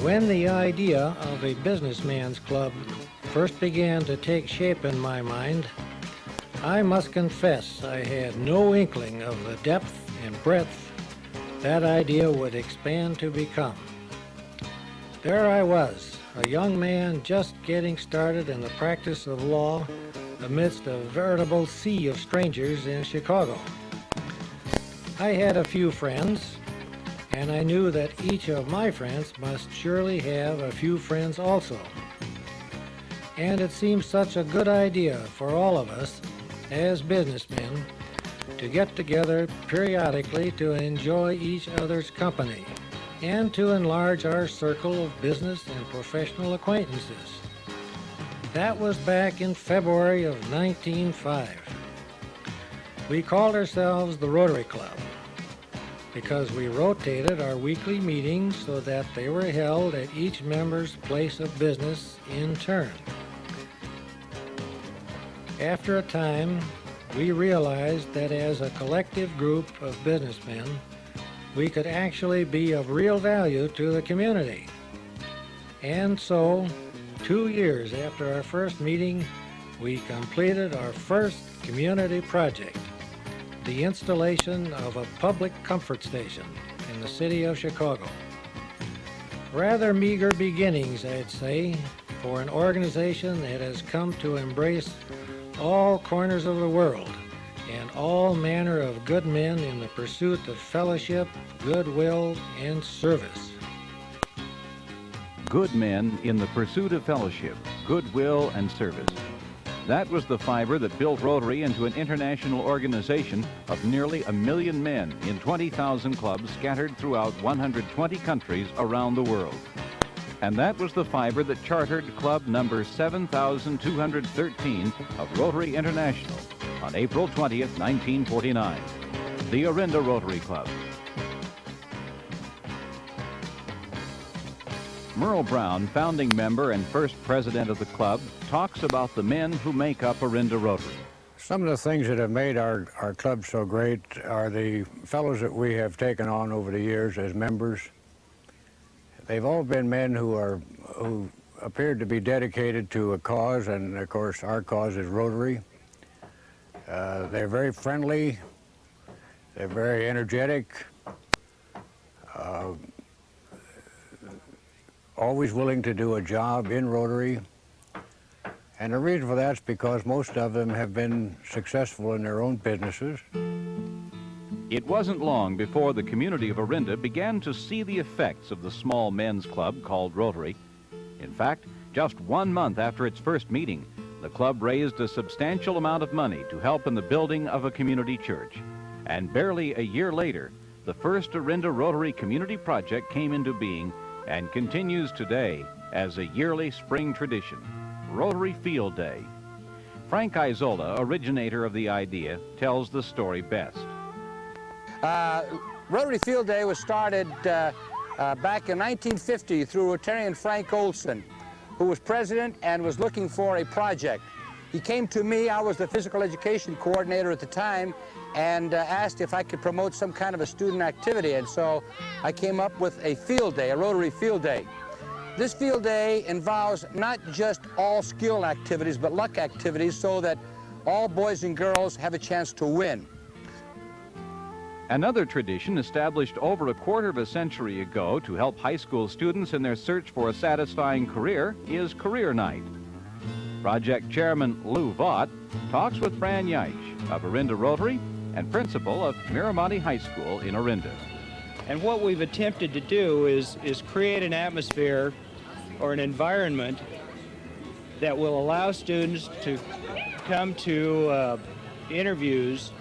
When the idea of a businessman's club first began to take shape in my mind, I must confess I had no inkling of the depth and breadth that idea would expand to become. There I was, a young man just getting started in the practice of law amidst a veritable sea of strangers in Chicago. I had a few friends, and I knew that each of my friends must surely have a few friends also. And it seemed such a good idea for all of us as businessmen to get together periodically to enjoy each other's company and to enlarge our circle of business and professional acquaintances. That was back in February of 1905. We called ourselves the Rotary Club because we rotated our weekly meetings so that they were held at each member's place of business in turn. After a time, we realized that as a collective group of businessmen, we could actually be of real value to the community. And so, 2 years after our first meeting, we completed our first community project, the installation of a public comfort station in the city of Chicago. Rather meager beginnings, I'd say, for an organization that has come to embrace all corners of the world and all manner of good men in the pursuit of fellowship, goodwill, and service. Good men in the pursuit of fellowship, goodwill, and service. That was the fiber that built Rotary into an international organization of nearly 1 million men in 20,000 clubs scattered throughout 120 countries around the world. And that was the fiber that chartered club number 7,213 of Rotary International on April 20th, 1949, the Orinda Rotary Club. Merle Brown, founding member and first president of the club, talks about the men who make up Orinda Rotary. Some of the things that have made our club so great are the fellows that we have taken on over the years as members. They've all been men who appeared to be dedicated to a cause, and of course our cause is Rotary. They're very friendly, they're very energetic, always willing to do a job in Rotary. And the reason for that is because most of them have been successful in their own businesses. It wasn't long before the community of Orinda began to see the effects of the small men's club called Rotary. In fact, just 1 month after its first meeting, the club raised a substantial amount of money to help in the building of a community church. And barely a year later, the first Orinda Rotary Community Project came into being and continues today as a yearly spring tradition, Rotary Field Day. Frank Isola, originator of the idea, tells the story best. Rotary Field Day was started back in 1950 through Rotarian Frank Olson, who was president and was looking for a project. He came to me, I was the physical education coordinator at the time, and asked if I could promote some kind of a student activity. And so I came up with a field day, a Rotary Field Day. This field day involves not just all skill activities, but luck activities so that all boys and girls have a chance to win. Another tradition established over a quarter of a century ago to help high school students in their search for a satisfying career is Career Night. Project Chairman Lou Vaught talks with Fran Yeich of Orinda Rotary and principal of Miramonte High School in Orinda. And what we've attempted to do is create an atmosphere or an environment that will allow students to come to interviews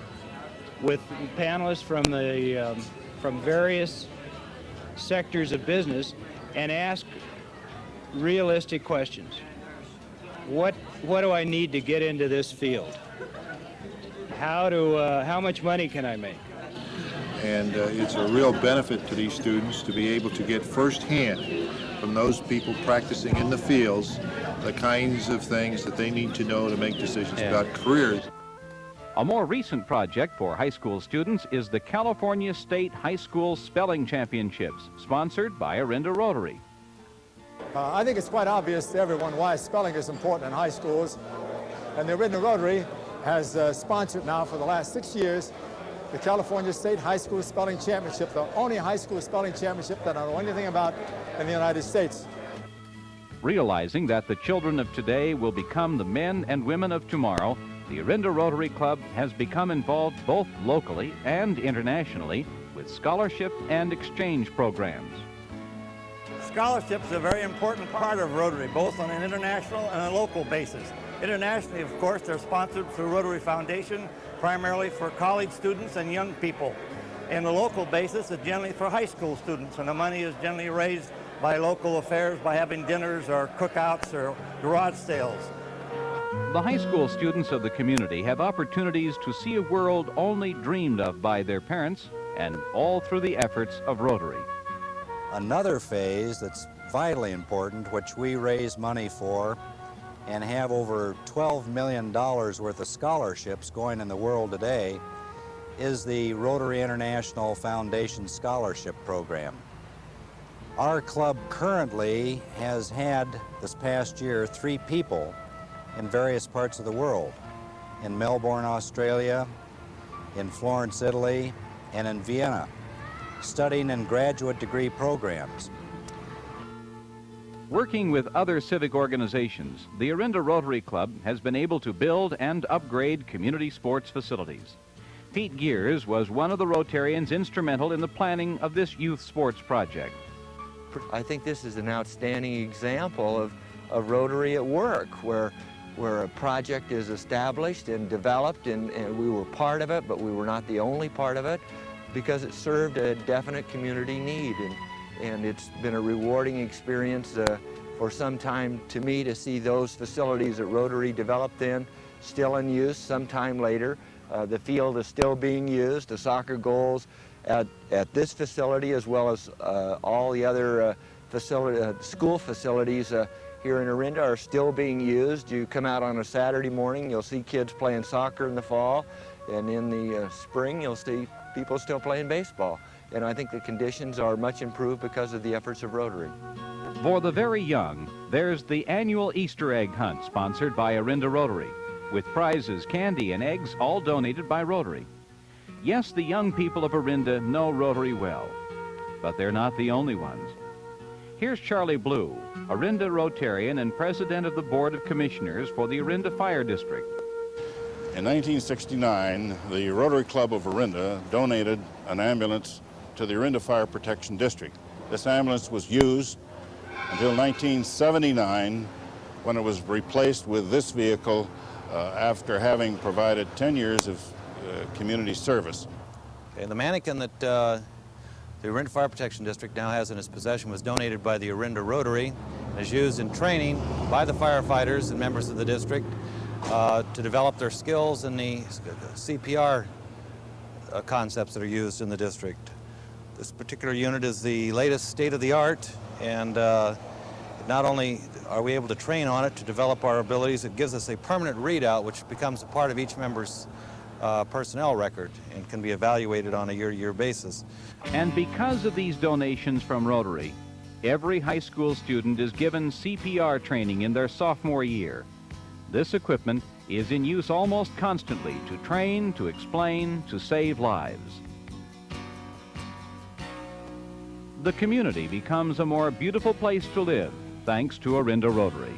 with panelists from various sectors of business and ask realistic questions. What do I need to get into this field? How much money can I make? And it's a real benefit to these students to be able to get firsthand from those people practicing in the fields the kinds of things that they need to know to make decisions about careers. A more recent project for high school students is the California State High School Spelling Championships, sponsored by Orinda Rotary. I think it's quite obvious to everyone why spelling is important in high schools. And the Orinda Rotary has sponsored now for the last 6 years the California State High School Spelling Championship, the only high school spelling championship that I know anything about in the United States. Realizing that the children of today will become the men and women of tomorrow, the Orinda Rotary Club has become involved both locally and internationally with scholarship and exchange programs. Scholarships are a very important part of Rotary, both on an international and a local basis. Internationally, of course, they're sponsored through Rotary Foundation, primarily for college students and young people. In the local basis, it's generally for high school students, and the money is generally raised by local affairs by having dinners or cookouts or garage sales. The high school students of the community have opportunities to see a world only dreamed of by their parents, and all through the efforts of Rotary. Another phase that's vitally important, which we raise money for and have over $12 million worth of scholarships going in the world today, is the Rotary International Foundation Scholarship Program. Our club currently has had, this past year, 3 people in various parts of the world, in Melbourne, Australia, in Florence, Italy, and in Vienna, studying in graduate degree programs. Working with other civic organizations, the Orinda Rotary Club has been able to build and upgrade community sports facilities. Pete Gears was one of the Rotarians instrumental in the planning of this youth sports project. I think this is an outstanding example of Rotary at work, where a project is established and developed, and we were part of it, but we were not the only part of it, because it served a definite community need. And it's been a rewarding experience for some time to me to see those facilities that Rotary developed then still in use some time later. The field is still being used. The soccer goals at this facility, as well as all the other school facilities here in Orinda, are still being used. You come out on a Saturday morning, you'll see kids playing soccer in the fall, and in the spring you'll see people still playing baseball. And I think the conditions are much improved because of the efforts of Rotary. For the very young, there's the annual Easter egg hunt sponsored by Orinda Rotary, with prizes, candy, and eggs all donated by Rotary. Yes, the young people of Orinda know Rotary well, but they're not the only ones. Here's Charlie Blue, Orinda Rotarian and president of the Board of Commissioners for the Orinda Fire District. In 1969, the Rotary Club of Orinda donated an ambulance to the Orinda Fire Protection District. This ambulance was used until 1979, when it was replaced with this vehicle after having provided 10 years of community service. Okay, the mannequin that the Orinda Fire Protection District now has in its possession was donated by the Orinda Rotary and is used in training by the firefighters and members of the district to develop their skills in the CPR concepts that are used in the district. This particular unit is the latest state-of-the-art, and not only are we able to train on it to develop our abilities, it gives us a permanent readout which becomes a part of each member's personnel record and can be evaluated on a year-to-year basis. And because of these donations from Rotary, every high school student is given CPR training in their sophomore year. This equipment is in use almost constantly to train, to explain, to save lives. The community becomes a more beautiful place to live thanks to Orinda Rotary.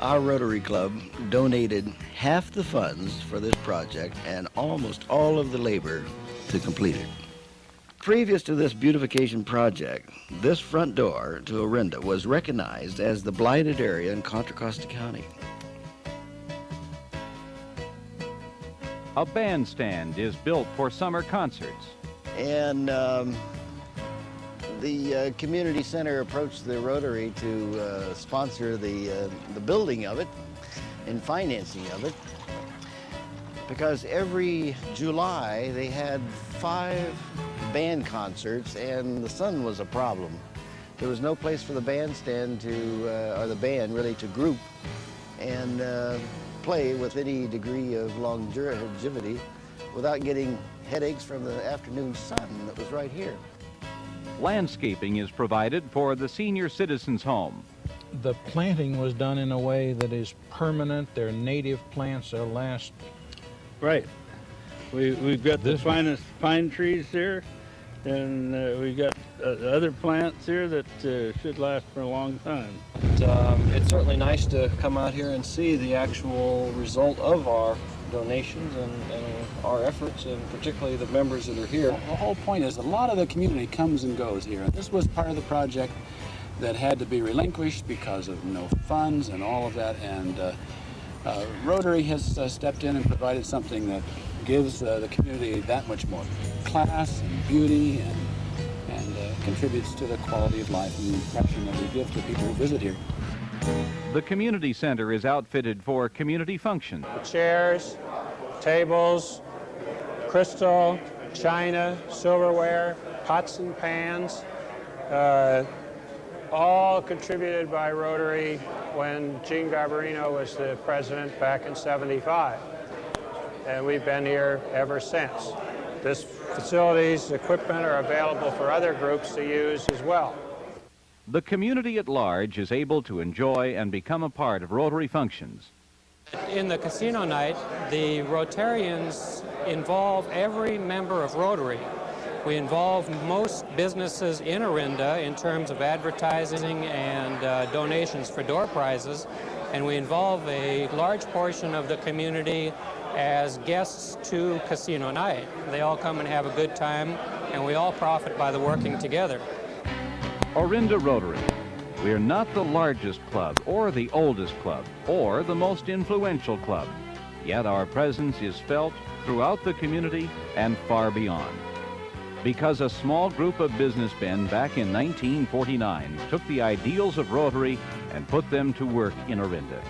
Our Rotary Club donated half the funds for this project and almost all of the labor to complete it. Previous to this beautification project, this front door to Orinda was recognized as the blighted area in Contra Costa County. A bandstand is built for summer concerts. And the community center approached the Rotary to sponsor the building of it and financing of it, because every July they had 5 band concerts and the sun was a problem. There was no place for the bandstand to, or the band really, to group and play with any degree of longevity without getting headaches from the afternoon sun that was right here. Landscaping is provided for the senior citizens' home. The planting was done in a way that is permanent. They're native plants. They'll last. Right. We've got the finest pine trees here, and we've got other plants here that should last for a long time. It's certainly nice to come out here and see the actual result of our donations and our efforts, and particularly the members that are here. The whole point is a lot of the community comes and goes here. This was part of the project that had to be relinquished because of no funds and all of that, and Rotary has stepped in and provided something that gives the community that much more class and beauty, and contributes to the quality of life and the impression that we give to people who visit here. The community center is outfitted for community functions. Chairs, tables, crystal, china, silverware, pots and pans, all contributed by Rotary when Gene Garbarino was the president back in '75. And we've been here ever since. This facilities, equipment are available for other groups to use as well. The community at large is able to enjoy and become a part of Rotary functions. In the casino night, the Rotarians involve every member of Rotary. We involve most businesses in Orinda in terms of advertising and donations for door prizes, and we involve a large portion of the community as guests to casino night. They all come and have a good time, and we all profit by the working together. Orinda Rotary. We're not the largest club or the oldest club or the most influential club, yet our presence is felt throughout the community and far beyond. Because a small group of businessmen back in 1949 took the ideals of Rotary and put them to work in Orinda.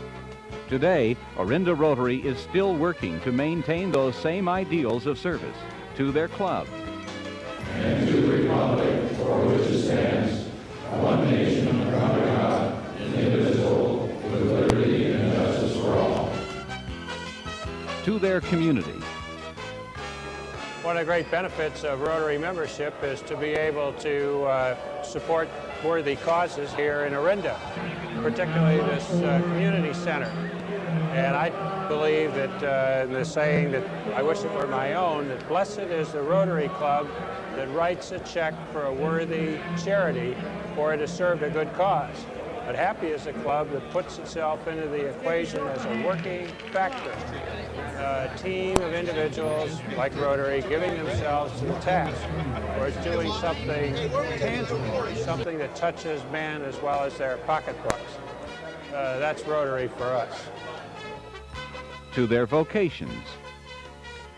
Today, Orinda Rotary is still working to maintain those same ideals of service to their club. And to the republic for which it stands, one nation under God, indivisible, with liberty and justice for all. To their community. One of the great benefits of Rotary membership is to be able to support worthy causes here in Orinda, particularly this community center. And I believe that the saying that I wish it were my own, that blessed is the Rotary Club that writes a check for a worthy charity for it has served a good cause. But happy is the club that puts itself into the equation as a working factor, a team of individuals like Rotary giving themselves to the task, or it's doing something tangible, something that touches men as well as their pocketbooks. That's Rotary for us. To their vocations.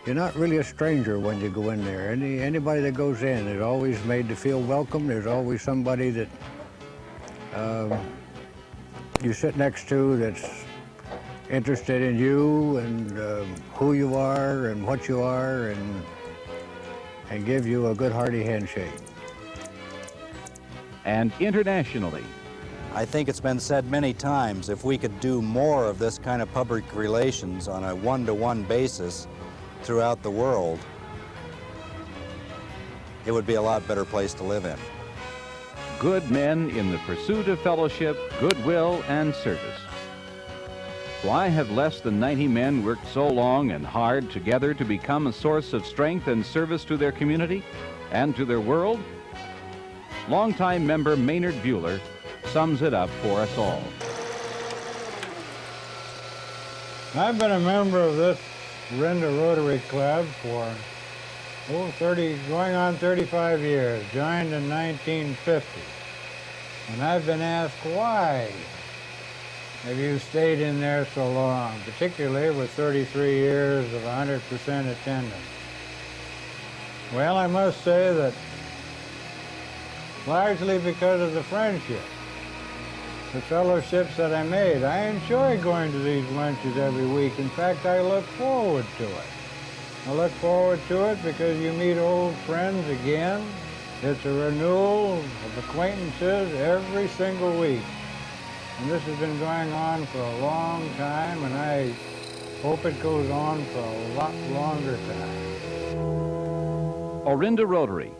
You're not really a stranger when you go in there. Anybody that goes in is always made to feel welcome. There's always somebody that you sit next to that's interested in you and who you are and what you are, and give you a good hearty handshake. And internationally. I think it's been said many times, if we could do more of this kind of public relations on a one-to-one basis throughout the world, it would be a lot better place to live in. Good men in the pursuit of fellowship, goodwill, and service. Why have less than 90 men worked so long and hard together to become a source of strength and service to their community and to their world? Longtime member Maynard Bueller sums it up for us all. I've been a member of this Orinda Rotary Club for going on 35 years, joined in 1950. And I've been asked, why have you stayed in there so long, particularly with 33 years of 100% attendance? Well, I must say that largely because of the friendship, the fellowships that I made. I enjoy going to these lunches every week. In fact, I look forward to it. I look forward to it because you meet old friends again. It's a renewal of acquaintances every single week. And this has been going on for a long time, and I hope it goes on for a lot longer time. Orinda Rotary,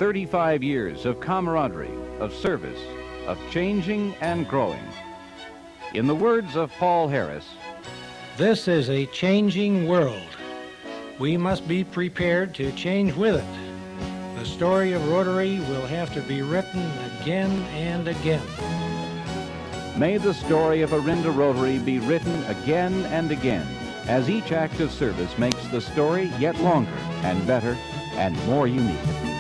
35 years of camaraderie, of service, of changing and growing. In the words of Paul Harris, this is a changing world. We must be prepared to change with it. The story of Rotary will have to be written again and again. may the story of Orinda Rotary be written again and again, as each act of service makes the story yet longer and better and more unique.